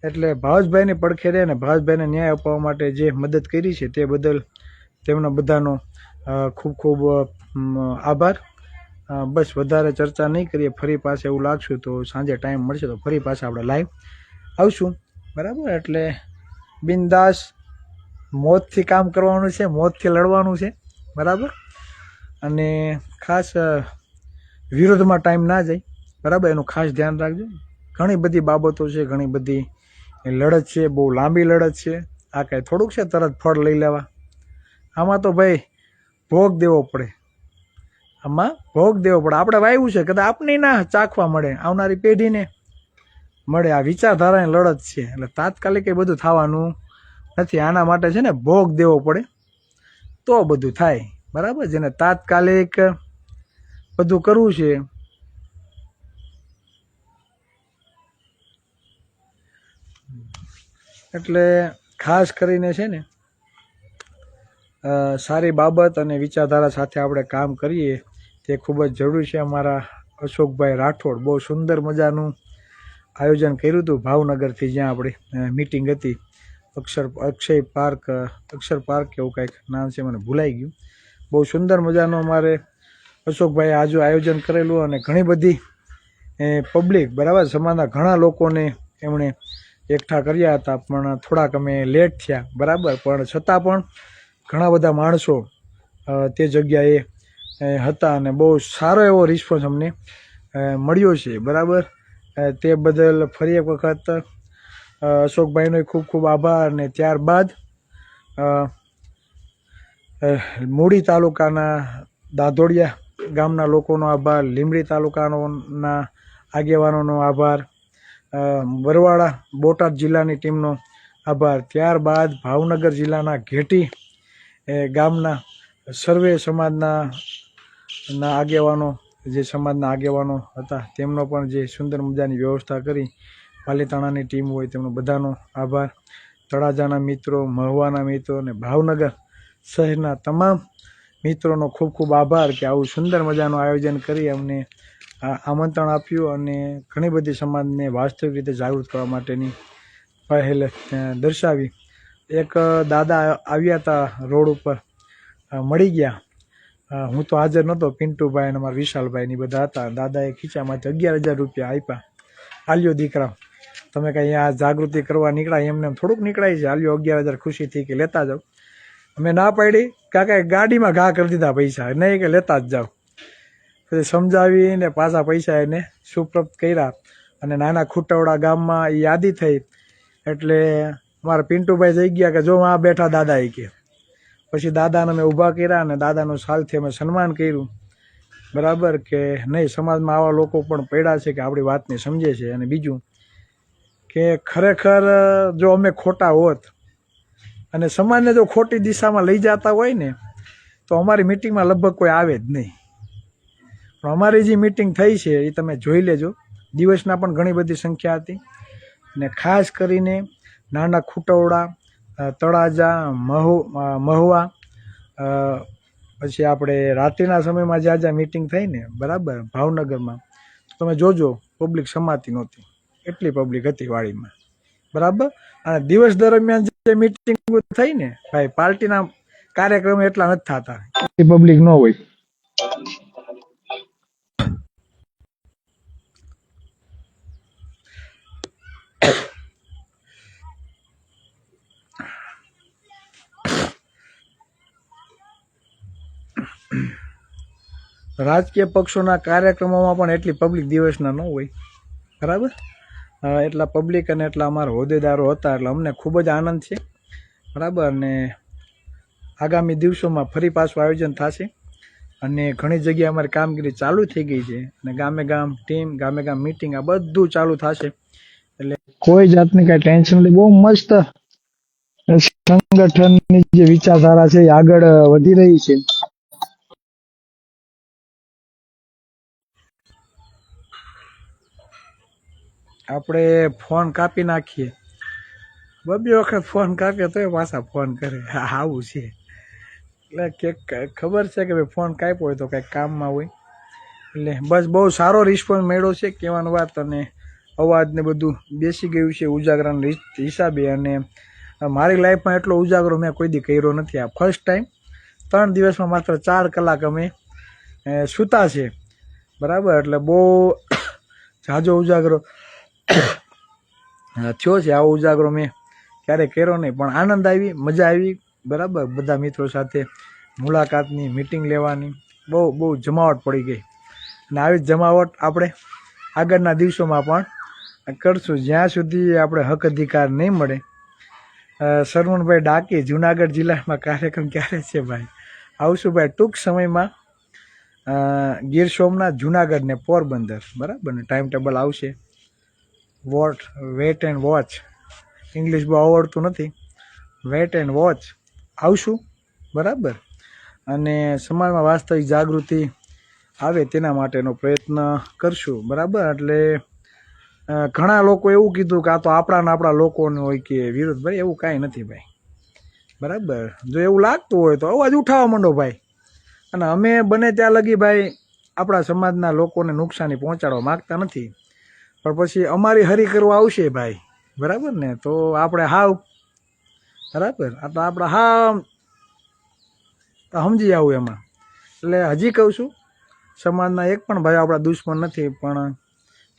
એટલે ભાવેશભાઈને પડખે રહે અને ભાવેશભાઈને ન્યાય અપાવવા માટે જે મદદ કરી છે તે બદલ તેમના બધાનો ખૂબ આભાર. બસ વધારે ચર્ચા નહીં કરીએ. ફરી પાસે એવું લાગશું તો સાંજે ટાઈમ મળશે તો ફરી પાછા આપણે લાઈવ આવશું, બરાબર. એટલે બિંદાસ મોતથી કામ કરવાનું છે, મોતથી લડવાનું છે, બરાબર. અને ખાસ વિરોધમાં ટાઈમ ના જાય, બરાબર, એનું ખાસ ધ્યાન રાખજો. ઘણી બધી બાબતો છે, ઘણી બધી લડત છે, બહુ લાંબી લડત છે. આ કાંઈ થોડુંક છે તરત ફળ લઈ લેવા. આમાં તો ભાઈ ભોગ દેવો પડે, આમાં ભોગ દેવો પડે. આપણે વાવ્યું છે કદાચ આપને ના ચાખવા મળે, આવનારી પેઢીને મળે. આ વિચારધારાની લડત છે. એટલે તાત્કાલિક એ બધું થવાનું નથી. આના માટે છે ને ભોગ દેવો પડે તો બધું થાય, બરાબર. જેને તાત્કાલિક બધું કરવું છે એટલે ખાસ કરીને છે ને સારી બાબત અને વિચારધારા સાથે આપણે કામ કરીએ તે ખૂબ જ જરૂરી છે. અમારા અશોકભાઈ રાઠોડ બહુ સુંદર મજાનું આયોજન કર્યું હતું ભાવનગરથી, જ્યાં આપણે મિટિંગ હતી. અક્ષર પાર્ક એવું કંઈક નામ છે, મને ભૂલાઈ ગયું. બહુ સુંદર મજાનું અમારે અશોકભાઈએ આજુ આયોજન કરેલું અને ઘણી બધી પબ્લિક, બરાબર, સમાજના ઘણા લોકોને એમણે એકઠા કર્યા હતા. પણ થોડાક અમે લેટ થયા, બરાબર. પણ છતાં પણ ઘણા બધા માણસો તે જગ્યાએ હતા અને બહુ સારો એવો રિસ્પોન્સ અમને મળ્યો છે, બરાબર. તે બદલ ફરી એક વખત અશોકભાઈનો ખૂબ આભાર. અને ત્યારબાદ મૂડી તાલુકાના દાધોડિયા ગામના લોકોનો આભાર, લીંબડી તાલુકાના આગેવાનોનો આભાર, બરવાળા બોટાદ જિલ્લાની ટીમનો આભાર. ત્યારબાદ ભાવનગર જિલ્લાના ઘેટી ગામના સર્વે સમાજના આગેવાનો, જે સમાજના આગેવાનો હતા તેમનો પણ જે સુંદર મજાની વ્યવસ્થા કરી, પાલીતાણાની ટીમ હોય તેમનો બધાનો આભાર. તળાજાના મિત્રો, મહુવાના મિત્રો અને ભાવનગર શહેરના તમામ મિત્રોનો ખૂબ ખૂબ આભાર કે આવું સુંદર મજાનું આયોજન કરી અમને આમંત્રણ આપ્યું અને ઘણી બધી સમાજને વાસ્તવિક રીતે જાગૃત કરવા માટેની પહેલ દર્શાવી. એક દાદા આવ્યા હતા રોડ ઉપર, મળી ગયા. હું તો હાજર નહોતો, પિન્ટુભાઈ અને અમારા વિશાલભાઈ ની બધા હતા. દાદાએ ખીચામાંથી 11,000 રૂપિયા આપ્યા. આલ્યો દીકરા, તમે કાંઈ આ જાગૃતિ કરવા નીકળ્યા, એમને થોડુંક નીકળાય છે, આલ્યો 11,000 ખુશીથી કે લેતા જાઓ. અમે ના પાડી, કાકા ગાડીમાં ઘા કરી દીધા પૈસા, નહીં કે લેતા જ જાઓ. પછી સમજાવીને પાછા પૈસા એને સુપ્રત કર્યા. અને નાના ખૂટવડા ગામમાં એ યાદી થઈ એટલે અમારા પિન્ટુભાઈ જઈ ગયા કે જો આ બેઠા દાદા એ કે. પછી દાદાને અમે ઊભા કર્યા અને દાદાનું સાલથી અમે સન્માન કર્યું. બરાબર કે નહીં, સમાજમાં આવા લોકો પણ પડ્યા છે કે આપણી વાતને સમજે છે. અને બીજું કે ખરેખર જો અમે ખોટા હોત અને સમાજને જો ખોટી દિશામાં લઈ જતા હોય ને તો અમારી મિટિંગમાં લગભગ કોઈ આવે જ નહીં. પણ અમારી જે મિટિંગ થઈ છે એ તમે જોઈ લેજો. દિવસના પણ ઘણી બધી સંખ્યા હતી અને ખાસ કરીને નાના ખૂટવડા, તળાજા, મહુવા, પછી આપણે રાત્રિના સમયમાં જ્યાં જ્યાં મિટિંગ થઈ ને, બરાબર, ભાવનગરમાં, તમે જોજો પબ્લિક સમાતી નહોતી, એટલી પબ્લિક હતી વાડીમાં. બરાબર. અને દિવસ દરમિયાન જે મિટિંગ થઈ ને ભાઈ, પાર્ટીના કાર્યક્રમ એટલા નથી થતા, એટલી પબ્લિક ન હોય. રાજકીય પક્ષોના કાર્યક્રમોમાં પણ એટલી પબ્લિક દિવસના ન હોય. બરાબર. એટલા પબ્લિક અને એટલા અમારા હોદ્દેદારો હતા એટલે અમને ખૂબ જ આનંદ છે. બરાબર. અને આગામી દિવસોમાં ફરી પાછું આયોજન થશે અને ઘણી જગ્યાએ અમારી કામગીરી ચાલુ થઈ ગઈ છે અને ગામે ગામ ટીમ, ગામે ગામ મિટિંગ, આ બધું ચાલુ થશે. એટલે કોઈ જાતની કાંઈ ટેન્શન નથી. બહુ મસ્ત સંગઠનની જે વિચારધારા છે એ આગળ વધી રહી છે. આપણે ફોન કાપી નાખીએ, બબે વખત ફોન કાપીએ તોય પાછા ફોન કરે, આવું છે. એટલે કે ખબર છે કે ભાઈ ફોન કાપ્યો હોય તો કંઈક કામમાં હોય. એટલે બસ બહુ સારો રિસ્પોન્સ મળ્યો છે કહેવાની વાત. અને અવાજને બધું બેસી ગયું છે ઉજાગરાના હિસાબે. અને મારી લાઈફમાં એટલો ઉજાગરો મેં કોઈ દી કર્યો નથી. આ ફર્સ્ટ ટાઈમ 3 દિવસમાં માત્ર 4 કલાક અમે સૂતા છે. બરાબર. એટલે બહુ ઝાઝો ઉજાગરો થયો છે. આવો ઉજાગરો મેં ક્યારેય કર્યો નહીં, પણ આનંદ આવી, મજા આવી. બરાબર. બધા મિત્રો સાથે મુલાકાતની, મિટિંગ લેવાની બહુ જમાવટ પડી ગઈ. અને આવી જમાવટ આપણે આગળના દિવસોમાં પણ કરશું જ્યાં સુધી આપણે હક અધિકાર નહીં મળે. સરવણભાઈ ડાકી, જુનાગઢ જિલ્લામાં કાર્યક્રમ ક્યારે છે ભાઈ? આવશું ભાઈ ટૂંક સમયમાં. ગીર સોમનાથ, જુનાગઢ ને પોરબંદર. બરાબર ને ટાઈમ ટેબલ આવશે. Wait and watch. ઇંગ્લિશ બહુ આવડતું નથી. Wait and watch. આવશું. બરાબર. અને સમાજમાં વાસ્તવિક જાગૃતિ આવે તેના માટેનો પ્રયત્ન કરશું. બરાબર. એટલે ઘણા લોકો એવું કીધું કે આ તો આપણા લોકોને હોય કે વિરોધ. ભાઈ એવું કાંઈ નથી ભાઈ. બરાબર. જો એવું લાગતું હોય તો અવાજ ઉઠાવવા માંડો ભાઈ. અને અમે બને ત્યાં લગી ભાઈ આપણા સમાજના લોકોને નુકસાની પહોંચાડવા માગતા નથી. પણ પછી અમારી હરી કરવા આવશે ભાઈ. બરાબર ને, તો આપણે હાવ, બરાબર, આ તો આપણે હાવ સમજી આવું એમાં. એટલે હજી કહું છું, સમાજના એક પણ ભાઈ આપણા દુશ્મન નથી. પણ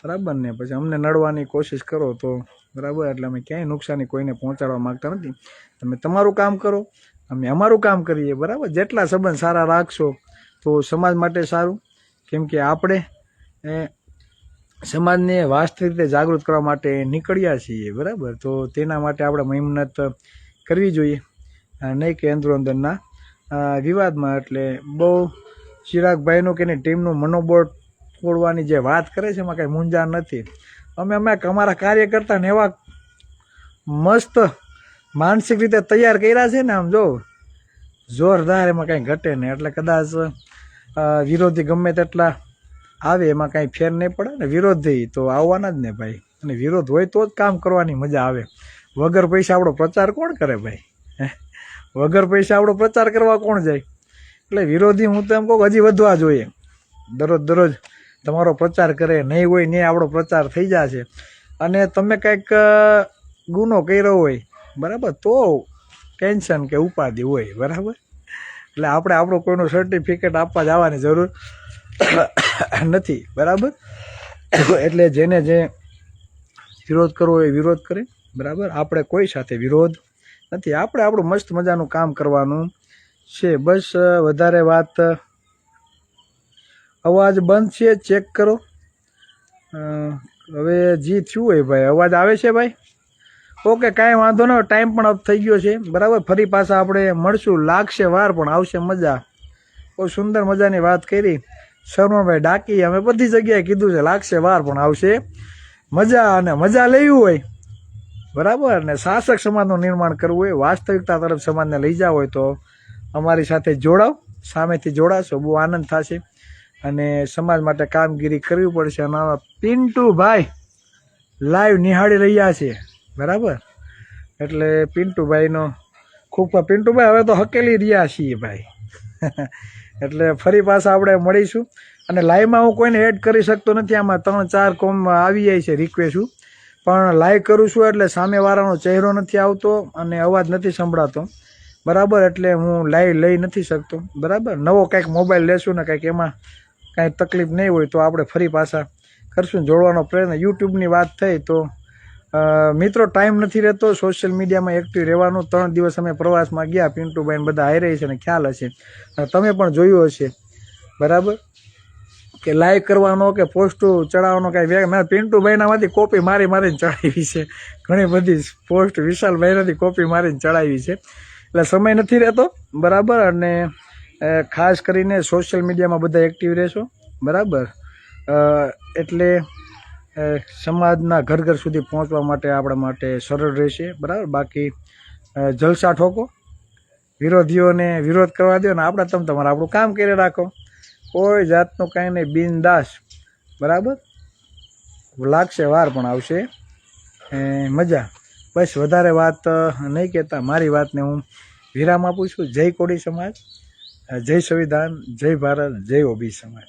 બરાબર ને, પછી અમને નડવાની કોશિશ કરો તો બરાબર. એટલે અમે ક્યાંય નુકસાની કોઈને પહોંચાડવા માગતા નથી. તમે તમારું કામ કરો, અમે અમારું કામ કરીએ. બરાબર. જેટલા સંબંધ સારા રાખશો તો સમાજ માટે સારું. કેમ કે આપણે સમાજને વાસ્તવિક રીતે જાગૃત કરવા માટે નીકળ્યા છીએ. બરાબર. તો તેના માટે આપણે મહેનત કરવી જોઈએ, નહીં કે અંદરો અંદરના વિવાદમાં. એટલે બહુ ચિરાગભાઈનું કે એની ટીમનું મનોબળ તોડવાની જે વાત કરે છે એમાં કાંઈ મૂંઝાણ નથી. અમે અમારા કાર્યકર્તાને એવા મસ્ત માનસિક રીતે તૈયાર કર્યા છે ને, આમ જો જોરદાર, એમાં કાંઈ ઘટે નહીં. એટલે કદાચ વિરોધી ગમે તેટલા આવે એમાં કાંઈ ફેર નહીં પડે ને. વિરોધી તો આવવાના જ ને ભાઈ, અને વિરોધ હોય તો જ કામ કરવાની મજા આવે. વગર પૈસા આપણો પ્રચાર કોણ કરે ભાઈ? વગર પૈસા આપણો પ્રચાર કરવા કોણ જાય? એટલે વિરોધી હું તો એમ કહું હજી વધવા જોઈએ. દરરોજ તમારો પ્રચાર કરે, નહીં હોય નહીં આપણો પ્રચાર થઈ જશે. અને તમે કંઈક ગુનો કર્યો હોય બરાબર તો ટેન્શન કે ઉપાધિ હોય બરાબર. એટલે આપણે આપણું કોઈનું સર્ટિફિકેટ આપવા જવાની જરૂર નથી બરાબર. એટલે જેને જે વિરોધ કરવો એ વિરોધ કરે બરાબર. આપણે કોઈ સાથે વિરોધ નથી. આપણે આપણું મસ્ત મજાનું કામ કરવાનું છે બસ. વધારે વાત, અવાજ બંધ છે, ચેક કરો. હવે જી થયું હોય ભાઈ, અવાજ આવે છે ભાઈ? ઓકે, કાંઈ વાંધો ન. ટાઈમ પણ અપ થઈ ગયો છે બરાબર. ફરી પાછા આપણે મળશું. લાગશે વાર પણ આવશે મજા. બહુ સુંદર મજાની વાત કરી શરમણભાઈ ડાકી. અમે બધી જગ્યાએ કીધું છે લાગશે વાર પણ આવશે મજા. અને મજા લેવી હોય બરાબર ને શાસક સમાજનું નિર્માણ કરવું હોય, વાસ્તવિકતા તરફ સમાજને લઈ જવા હોય તો અમારી સાથે જોડાવ. સામેથી જોડાશો, બહુ આનંદ થશે. અને સમાજ માટે કામગીરી કરવી પડશે. અને પિન્ટુભાઈ લાઈવ નિહાળી રહ્યા છે બરાબર. એટલે પિન્ટુભાઈનો ખૂબ પિન્ટુભાઈ હવે તો હકેલી રહ્યા છીએ ભાઈ. એટલે ફરી પાછા આપણે મળીશું. અને લાઈવમાં હું કોઈને એડ કરી શકતો નથી. આમાં 3-4 કોમ આવી જાય છે રિક્વેસ્ટ, પણ લાઈવ કરું છું એટલે સામેવાળાનો ચહેરો નથી આવતો અને અવાજ નથી સંભળાતો બરાબર. એટલે હું લાઈવ લઈ નથી શકતો બરાબર. નવો કંઈક મોબાઈલ લેશું ને કંઈક એમાં કાંઈ તકલીફ નહીં હોય તો આપણે ફરી પાછા કરશું જોડવાનો પ્રયત્ન. યુટ્યુબની વાત થઈ તો મિત્રો ટાઈમ નથી રહેતો સોશિયલ મીડિયામાં એક્ટિવ રહેવાનું. 3 દિવસ અમે પ્રવાસમાં ગયા, પિન્ટુભાઈને બધા આવી રહી છે ને ખ્યાલ હશે, તમે પણ જોયું હશે બરાબર. કે લાઈક કરવાનો કે પોસ્ટો ચડાવવાનો કાંઈ મેં પિન્ટુભાઈનામાંથી કોપી મારીને ચડાવી છે. ઘણી બધી પોસ્ટ વિશાલભાઈનાથી કોપી મારીને ચડાવી છે. એટલે સમય નથી રહેતો બરાબર. અને ખાસ કરીને સોશિયલ મીડિયામાં બધા એક્ટિવ રહેશો બરાબર. એટલે સમાજના ઘર ઘર સુધી પહોંચવા માટે આપણા માટે સરળ રહેશે બરાબર. બાકી જલસા ઠોકો, વિરોધીઓને વિરોધ કરવા દો ને આપણે તમારે આપણું કામ કરી રાખો. કોઈ જાતનું કાંઈ નહીં, બિનદાસ બરાબર. લાગશે વાર પણ આવશે મજા. બસ વધારે વાત નહીં કહેતા મારી વાતને હું વિરામ આપું છું. જય કોળી સમાજ, જય સંવિધાન, જય ભારત, જય ઓબી સમાજ.